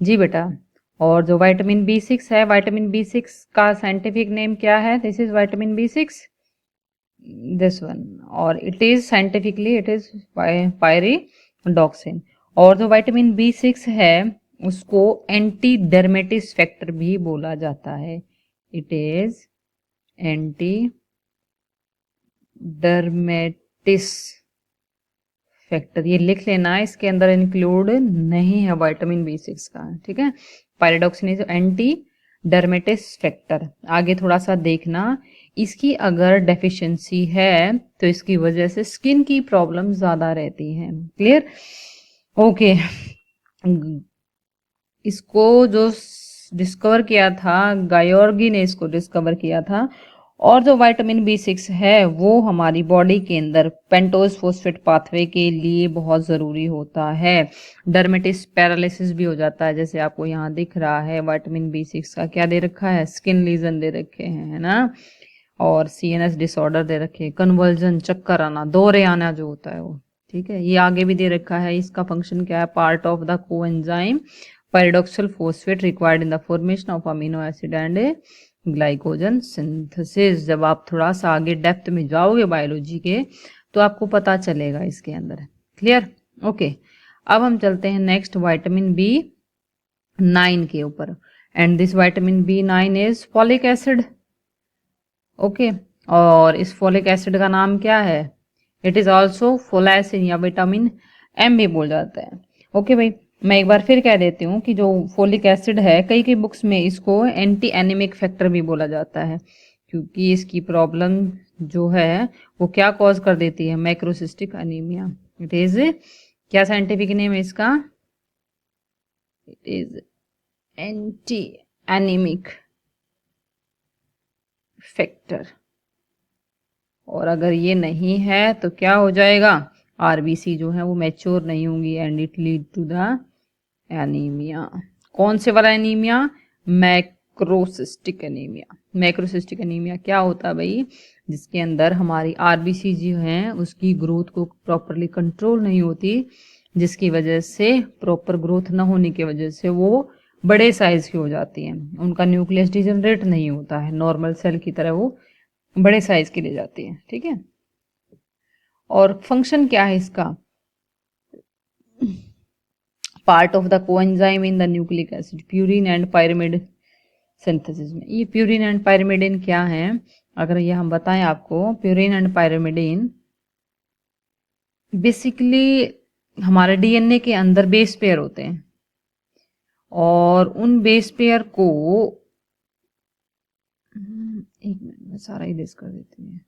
जी बेटा। और जो विटामिन B6 है, विटामिन B6 का साइंटिफिक नेम क्या है? This is vitamin B6, this one. और it is scientifically it is pyridoxine. और जो विटामिन B6 है उसको एंटी डर्मेटिस फैक्टर भी बोला जाता है। It is anti dermatitis factor, ये लिख लेना, इसके अंदर इंक्लूड नहीं है विटामिन B6 का, ठीक है। Pyridoxine is anti dermatitis factor. आगे थोड़ा सा देखना, इसकी अगर डेफिशिएंसी है तो इसकी वजह से स्किन की प्रॉब्लम ज्यादा रहती है। क्लियर? ओके। इसको जो डिस्कवर किया था, गायोर्गी ने इसको डिस्कवर किया था। और जो विटामिन B6 है वो हमारी बॉडी के अंदर पेंटोज फोस्फेट पाथवे के लिए बहुत ज़रूरी होता है। डर्मेटिस पैरालिसिस भी हो जाता है, जैसे आपको यहाँ दिख रहा है विटामिन B6 का क्या दे रखा है, स्किन लीजन दे रखे हैं, है ना। और CNS डिसऑर्डर दे रखे हैं, कन्वर्जन, चक्कर आना, दौरे आना जो होता है वो, ठीक है। ये आगे भी दे रखा है, इसका फंक्शन क्या है, part of the coenzyme pyridoxal phosphate required in the formation of amino acid and glycogen synthesis. जब आप थोड़ा सा आगे डेप्थ में जाओगे बायोलॉजी के तो आपको पता चलेगा इसके अंदर। क्लियर? ओके। अब हम चलते हैं नेक्स्ट विटामिन B9 के ऊपर। And this vitamin B9 is folic acid. Okay. और इस फॉलिक एसिड का नाम क्या है? इट इज ऑल्सो फोलासिन या विटामिन M भी बोल जाता है। ओके भाई, मैं एक बार फिर कह देती हूँ कि जो फोलिक एसिड है, कई कई बुक्स में इसको एंटी एनीमिक फैक्टर भी बोला जाता है, क्योंकि इसकी प्रॉब्लम जो है वो क्या कॉज कर देती है, मैक्रोसिस्टिक अनीमिया। इट इज, क्या साइंटिफिक नेम है इसका? It is anti anaemic factor. और अगर ये नहीं है तो क्या हो जाएगा, आरबीसी जो है वो मैच्योर नहीं होंगी and it lead to the anaemia. कौन से वाला anaemia? Macrocystic anaemia. Macrocystic anaemia क्या होता है भाई? जिसके अंदर हमारी आरबीसी जो है उसकी ग्रोथ को प्रॉपरली कंट्रोल नहीं होती, जिसकी वजह से प्रॉपर ग्रोथ न होने की वजह से वो बड़े साइज की हो जाती हैं, उनका न्यूक्लियस डिजनरेट नहीं होता है नॉर्मल सेल की तरह, वो बड़े साइज की ले जाती है, ठीक है। और फंक्शन क्या है इसका? Part of the coenzyme in the nucleic acid purine and pyrimidine synthesis में। ये प्यूरिन एंड पायरिमिडिन क्या है? अगर ये हम बताएं आपको, प्यूरिन एंड पायरिमिडिन बेसिकली हमारे डीएनए के अंदर बेस पेयर होते हैं, और उन बेस पेयर को एक मिनट में सारा ही लिस्ट कर देती हूँ।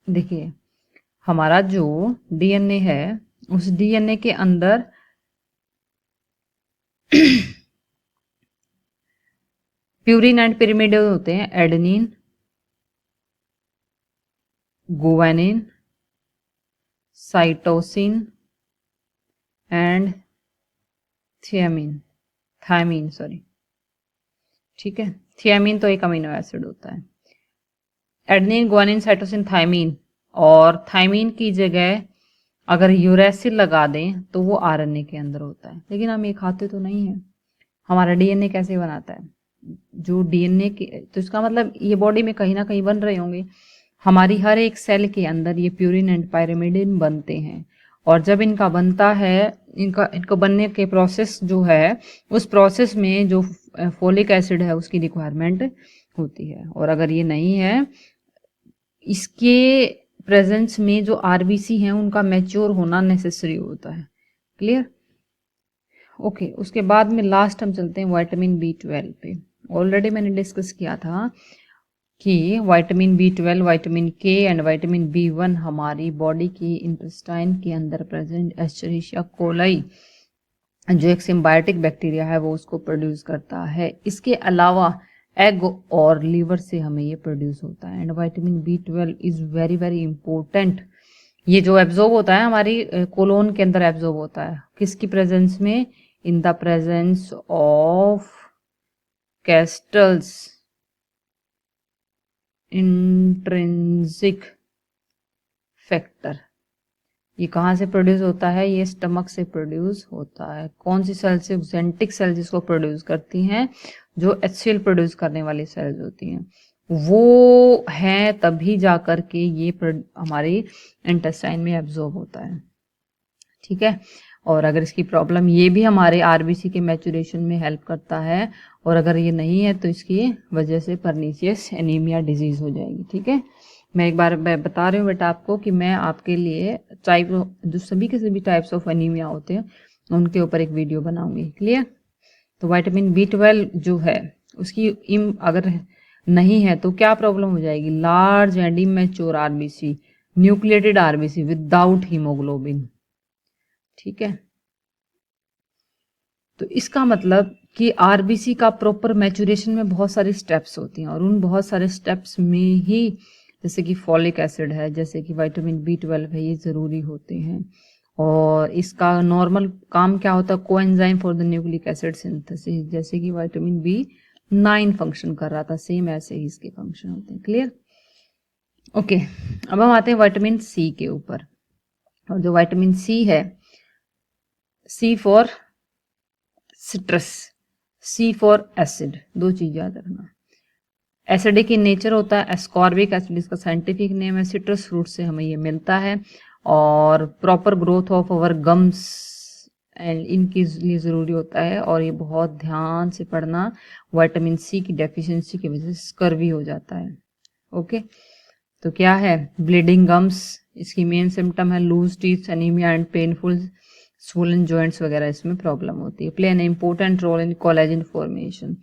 देखिए, हमारा जो डीएनए है उस डीएनए के अंदर प्यूरिन एंड पिरिमिड होते हैं, adenine, guanine, cytosine and thiamine, thymine sorry, ठीक है। थियामिन तो एक अमीनो एसिड होता है। Adenine, guanine, cytosine, thymine. और थायमिन की जगह अगर यूरेसिल लगा दें तो वो आरएनए के अंदर होता है, लेकिन हम ये खाते तो नहीं है। हमारा डीएनए कैसे बनाता है? जो डीएनए के, तो इसका मतलब ये बॉडी में कहीं ना कहीं बन रहे होंगे। हमारी हर एक सेल के अंदर ये प्यूरिन एंड पायरिमिडिन बनते हैं, और जब इनका बनता है, इनको बनने के प्रोसेस जो है, उस प्रोसेस में जो फोलिक एसिड है उसकी रिक्वायरमेंट होती है। और अगर ये नहीं है, इसके प्रेजेंस में जो आरबीसी हैं उनका मैच्योर होना नेसेसरी होता है। क्लियर? ओके। उसके बाद में लास्ट हम चलते हैं विटामिन B12 पे। ऑलरेडी मैंने डिस्कस किया था कि vitamin B12, vitamin K and vitamin B1 हमारी बॉडी की इंटेस्टाइन के अंदर प्रेजेंट एस्चरिशिया कोलाई जो एक सिम्बायोटिक बैक्टीरिया है वो उसको प्रोड्यूस करता है। इसके अलावा एग और लीवर से हमें ये प्रोड्यूस होता है। And vitamin B12 is very very important. ये जो एब्जॉर्ब होता है हमारी कोलोन के अंदर एब्जॉर्ब होता है, किसकी प्रेजेंस में? In the presence of Castle's intrinsic factor. ये कहाँ से प्रोड्यूस होता है? ये स्टमक से प्रोड्यूस होता है। कौन सी सेल से? ऑक्जेंटिक सेल जिसको प्रोड्यूस करती हैं, जो HCl प्रोड्यूस करने वाली सेल्स होती हैं, वो है तभी जा कर के ये हमारी इंटेस्टाइन में एब्जॉर्ब होता है। ठीक है। और अगर इसकी प्रॉब्लम, ये भी हमारे RBC के मैचुरेशन में हेल्प करता है, और अगर ये नहीं है तो इसकी वजह से परनीशियस एनीमिया डिजीज हो जाएगी। ठीक है। मैं एक बार बता रही हूँ बेटा आपको कि मैं आपके लिए टाइप जो सभी के सभी टाइप्स ऑफ एनीमिया होते हैं उनके ऊपर एक वीडियो बनाऊंगी। क्लियर? तो विटामिन B12 जो है उसकी अगर नहीं है तो क्या प्रॉब्लम हो जाएगी? Large and immature RBC, nucleated RBC without haemoglobin. ठीक है। तो इसका मतलब कि RBC का प्रॉपर मैचुरेशन में बहुत सारी स्टेप्स होती हैं, और उन बहुत सारे स्टेप्स में ही जैसे कि फॉलिक एसिड है, जैसे कि विटामिन B12 है, ये ज़रूरी होते हैं। और इसका नॉर्मल काम क्या होता है? Coenzyme for the nucleic acid synthesis, जैसे कि विटामिन B9 फंक्शन कर रहा था, सेम ऐसे ही इसके फंक्शन होते हैं। क्लियर? ओके। अब हम आते हैं विटामिन C के ऊपर। और जो विटामिन C है, C for citrus, C for acid, दो चीज याद रखना। एसिडिक इन नेचर होता है, एस्कॉर्बिक एसिड इसका साइंटिफिक नेम है। सिट्रस फ्रूट से हमें ये मिलता है, और proper growth of our gums and इनके लिए ज़रूरी होता है। और ये बहुत ध्यान से पढ़ना, विटामिन C की डेफिशिएंसी की वजह से स्कर्वी हो जाता है। ओके। तो क्या है? ब्लीडिंग गम्स इसकी मेन सिम्टम है, loose teeth, anaemia and painful swollen joints वगैरह इसमें प्रॉब्लम होती है। Play an important role in collagen formation.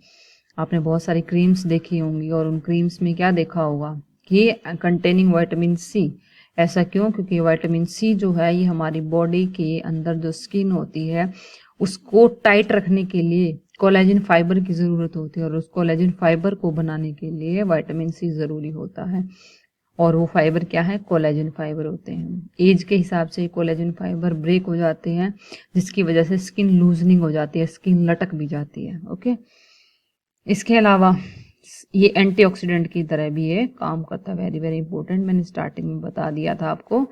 आपने बहुत सारी क्रीम्स देखी होंगी, और उन क्रीम्स में क्या देखा होगा कि कंटेनिंग विटामिन C। ऐसा क्यों? क्योंकि विटामिन C जो है ये हमारी बॉडी के अंदर जो स्किन होती है उसको टाइट रखने के लिए कोलेजन फाइबर की ज़रूरत होती है, और उस कोलेजन फाइबर को बनाने के लिए विटामिन C ज़रूरी होता है। और वो फाइबर क्या है? कोलेजन फाइबर होते हैं। एज के हिसाब से कोलेजन फाइबर ब्रेक हो जाते हैं, जिसकी वजह से स्किन लूजनिंग हो जाती है, स्किन लटक भी जाती है। ओके। इसके अलावा ये एंटीऑक्सीडेंट की तरह भी ये काम करता है, वेरी वेरी इंपॉर्टेंट, मैंने स्टार्टिंग में बता दिया था आपको।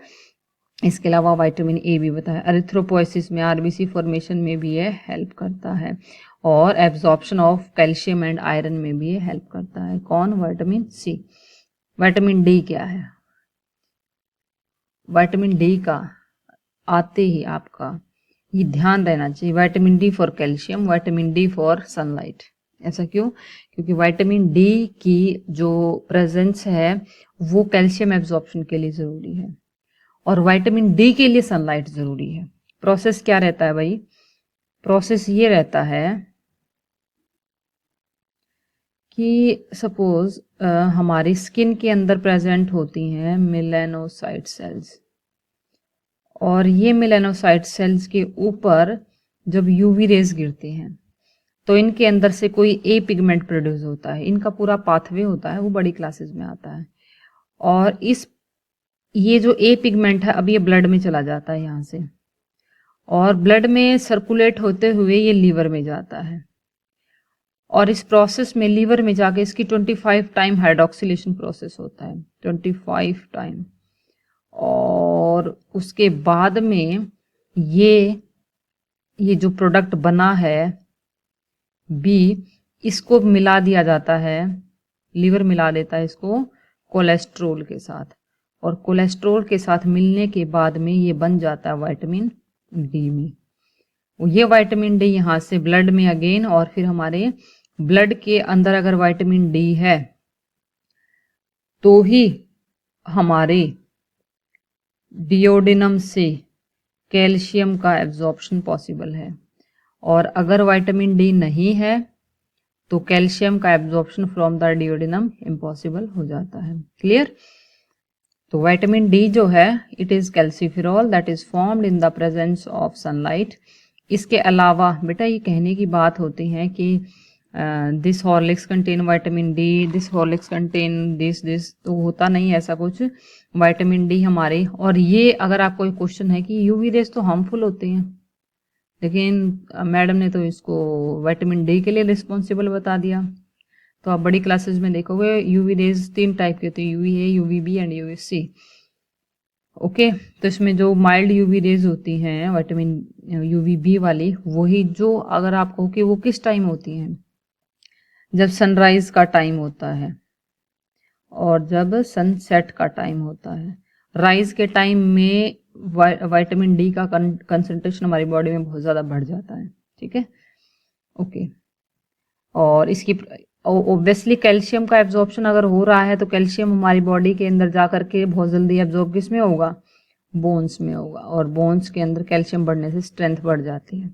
इसके अलावा विटामिन A भी बताया, एरिथ्रोपोइसिस में, RBC फॉर्मेशन में भी ये हेल्प करता है, और absorption of calcium and iron में भी ये हेल्प करता है। कौन? Vitamin C। विटामिन D क्या है? विटामिन D का आते ही आपका ये ध्यान रहना चाहिए, vitamin D for calcium, vitamin D for sunlight. ऐसा क्यों? क्योंकि विटामिन D की जो प्रेजेंस है वो कैल्शियम एब्जॉर्प्शन के लिए ज़रूरी है, और विटामिन D के लिए सनलाइट ज़रूरी है। प्रोसेस क्या रहता है भाई? प्रोसेस ये रहता है कि सपोज हमारी स्किन के अंदर प्रेजेंट होती हैं मेलानोसाइट सेल्स, और ये मेलानोसाइट सेल्स के ऊपर जब UV रेज गिरती हैं तो इनके अंदर से कोई ए पिगमेंट प्रोड्यूस होता है। इनका पूरा पाथवे होता है, वो बड़ी क्लासेस में आता है। और ये जो ए पिगमेंट है, अब ये ब्लड में चला जाता है यहाँ से, और ब्लड में सर्कुलेट होते हुए ये लीवर में जाता है, और इस प्रोसेस में लीवर में जाके इसकी 25 टाइम हाइड्रोक्सिलेशन प्रोसेस होता है, 25 टाइम। और उसके बाद में ये जो प्रोडक्ट बना है B, इसको मिला दिया जाता है, लीवर मिला देता है इसको कोलेस्ट्रोल के साथ, और कोलेस्ट्रोल के साथ मिलने के बाद में ये बन जाता है विटामिन D में। ये विटामिन D यहाँ से ब्लड में अगेन, और फिर हमारे ब्लड के अंदर अगर विटामिन D है तो ही हमारे डिओडिनम से कैल्शियम का एब्जॉर्प्शन पॉसिबल है, और अगर विटामिन D नहीं है तो कैल्शियम का absorption from the duodenum impossible हो जाता है। क्लियर? तो विटामिन D जो है it is calciferol that is formed in the presence of sunlight. इसके अलावा बेटा ये कहने की बात होती है कि this Horlicks contain vitamin D, this Horlicks contain this, तो होता नहीं ऐसा कुछ। विटामिन D हमारे, और ये अगर आपको एक क्वेश्चन है कि UV रेज तो हार्मफुल होते हैं, लेकिन मैडम ने तो इसको विटामिन D के लिए रिस्पॉन्सिबल बता दिया। तो आप बड़ी क्लासेस में देखोगे UV रेज 3 टाइप की होती है, UVA, UVB and UVC। Okay तो इसमें जो माइल्ड यूवी रेज होती हैं विटामिन यूवी बी वाली, वही जो अगर आप कहो कि वो किस टाइम होती हैं, जब सनराइज का टाइम होता है और जब सनसेट का टाइम होता है। राइज के टाइम में विटामिन डी का कंसंट्रेशन हमारी बॉडी में बहुत ज़्यादा बढ़ जाता है, ठीक है। ओके और इसकी ओब्वियसली कैल्शियम का एब्जॉर्प्शन अगर हो रहा है तो कैल्शियम हमारी बॉडी के अंदर जा करके बहुत जल्दी एब्जॉर्ब किस में होगा, बोन्स में होगा, और बोन्स के अंदर कैल्शियम बढ़ने से स्ट्रेंथ बढ़ जाती है।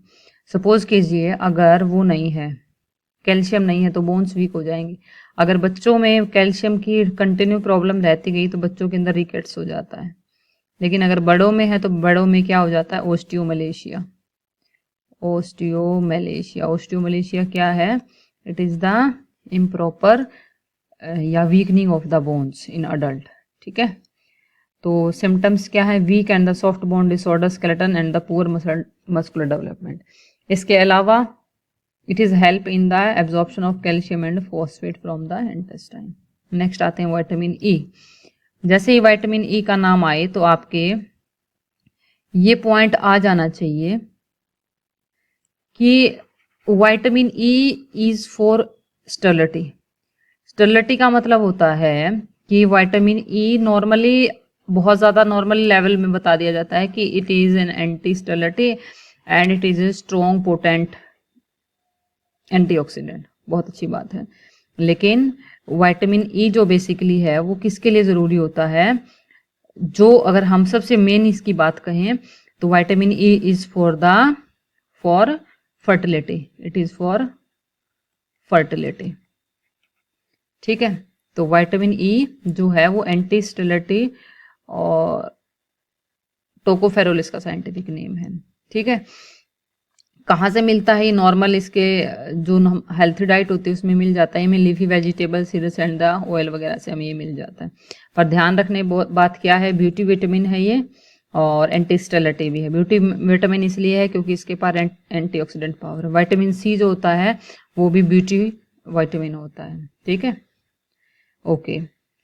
सपोज कीजिए अगर वो नहीं है, कैल्शियम नहीं है, तो बोन्स वीक हो जाएंगे। अगर बच्चों में कैल्शियम की कंटिन्यू प्रॉब्लम रहती गई तो बच्चों के अंदर रिकेट्स हो जाता है, लेकिन अगर बड़ों में है तो बड़ों में क्या हो जाता है, ओस्टियोमलेशिया। ओस्टियोमलेशिया, ओस्टियोमलेशिया क्या है, इट इज द इम्प्रॉपर या weakening of the bones in adult, ठीक है। तो सिम्टम्स क्या है, weak and the soft bone disorder, skeleton and the poor muscular development. इसके अलावा it is help in the absorption of calcium and phosphate from the intestine. Next आते हैं vitamin E. जैसे ही विटामिन ई का नाम आए तो आपके ये पॉइंट आ जाना चाहिए कि vitamin E is for sterility. Sterility का मतलब होता है कि विटामिन ई नॉर्मली बहुत ज़्यादा नॉर्मल लेवल में बता दिया जाता है कि it is an anti sterility and it is a strong potent antioxidant. बहुत अच्छी बात है, लेकिन विटामिन ई जो बेसिकली है वो किसके लिए ज़रूरी होता है, जो अगर हम सबसे मेन इसकी बात कहें तो vitamin E is for fertility, it is for fertility, ठीक है। तो विटामिन ई जो है वो एंटी स्टेरिलिटी और टोकोफेरोल इसका साइंटिफिक नेम है, ठीक है। कहाँ से मिलता है, नॉर्मल इसके जो हेल्थी डाइट होती है उसमें मिल जाता है, हमें leafy vegetable, seeds and the oil वगैरह से हमें ये मिल जाता है। पर ध्यान रखने बात क्या है, ब्यूटी विटामिन है ये और एंटी स्टेरिलिटी भी है। ब्यूटी विटामिन इसलिए है क्योंकि इसके पास एंटीऑक्सीडेंट पावर है। विटामिन सी जो होता है वो भी ब्यूटी विटामिन होता है, ठीक है। ओके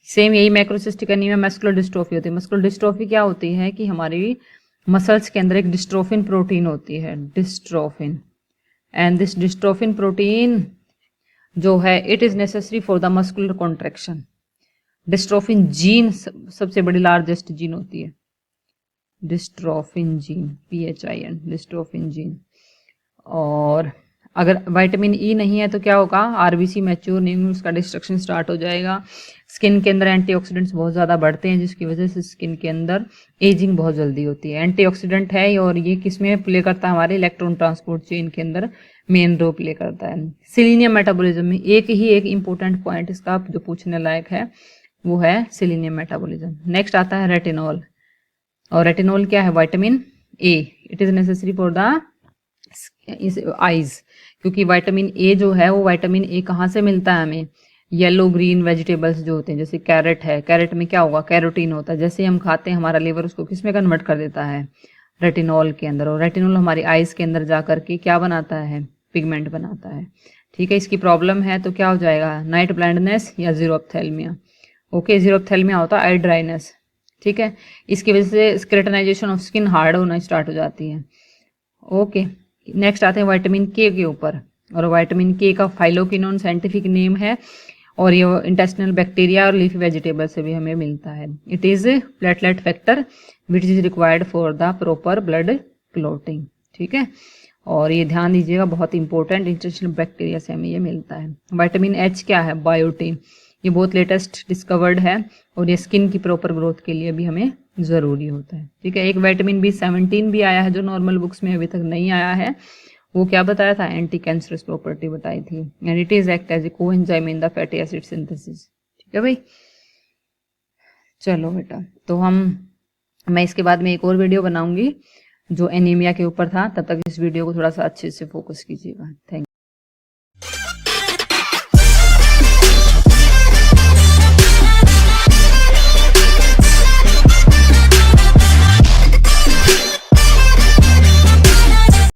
सेम यही मैक्रोसिस्टिक एनीमिया मस्कुलर डिस्ट्रोफी होती है। मस्कुलर डिस्ट्रोफी क्या होती है कि हमारी मसल्स के अंदर एक डिस्ट्रोफिन प्रोटीन होती है, dystrophin, and this dystrophin protein जो है it is necessary for the muscular contraction. Dystrophin gene सबसे बड़ी लार्जेस्ट जीन होती है, dystrophin gene, PHIN, dystrophin gene. और अगर विटामिन ई नहीं है तो क्या होगा, आरबीसी मैच्योर नहीं होगी, उसका डिस्ट्रक्शन स्टार्ट हो जाएगा। स्किन के अंदर एंटीऑक्सीडेंट्स बहुत ज़्यादा बढ़ते हैं जिसकी वजह से स्किन के अंदर एजिंग बहुत जल्दी होती है। एंटीऑक्सीडेंट है और ये किसमें प्ले करता है, हमारे इलेक्ट्रॉन ट्रांसपोर्ट चेन के अंदर मेन रोल प्ले करता है। सिलीनियम मेटाबॉलिज्म में एक इंपॉर्टेंट पॉइंट इसका जो पूछने लायक है वो है सिलीनियम मेटाबॉलिज्म। नेक्स्ट आता है रेटिनॉल, और रेटिनॉल क्या है, vitamin A, it is necessary for the eyes, क्योंकि विटामिन ए जो है वो विटामिन ए कहाँ से मिलता है हमें, येलो ग्रीन वेजिटेबल्स जो होते हैं, जैसे कैरेट है, कैरेट में क्या होगा, कैरोटीन होता है। जैसे हम खाते हैं हमारा लीवर उसको किस में कन्वर्ट कर देता है, रेटिनॉल के अंदर, और रेटिनॉल हमारी आईज के अंदर जा करके क्या बनाता है, पिगमेंट बनाता है, ठीक है। इसकी प्रॉब्लम है तो क्या हो जाएगा, नाइट ब्लाइंडनेस या जीरोप्थेल्मिया। ओके जीरोप्थेल्मिया होता है आई ड्राइनेस, ठीक है। इसकी वजह से स्केलेटनाइजेशन ऑफ स्किन हार्ड होना स्टार्ट हो जाती है। ओके नेक्स्ट आते हैं विटामिन के ऊपर, और विटामिन के का फाइलोक्विनोन साइंटिफिक नेम है, और ये इंटेस्टिनल बैक्टीरिया और लीफी वेजिटेबल से भी हमें मिलता है। It is platelet factor which is required for the proper blood clotting, ठीक है। और ये ध्यान दीजिएगा बहुत इंपॉर्टेंट, इंटेस्टिनल बैक्टीरिया से हमें ये मिलता है। विटामिन एच क्या है, बायोटिन, ये बहुत लेटेस्ट डिस्कवर्ड है और ये स्किन की प्रॉपर ग्रोथ के लिए भी हमें ज़रूरी होता है, ठीक है। एक विटामिन B17 भी आया है जो नॉर्मल बुक्स में अभी तक नहीं आया है, वो क्या बताया था, एंटी कैंसरस प्रॉपर्टी बताई थी, and it is act as a coenzyme in the fatty acid synthesis, ठीक है भाई। चलो बेटा, तो मैं इसके बाद में एक और वीडियो बनाऊंगी जो एनीमिया के ऊपर था, तब तक इस वीडियो को थोड़ा सा अच्छे से फोकस कीजिएगा। Thank you.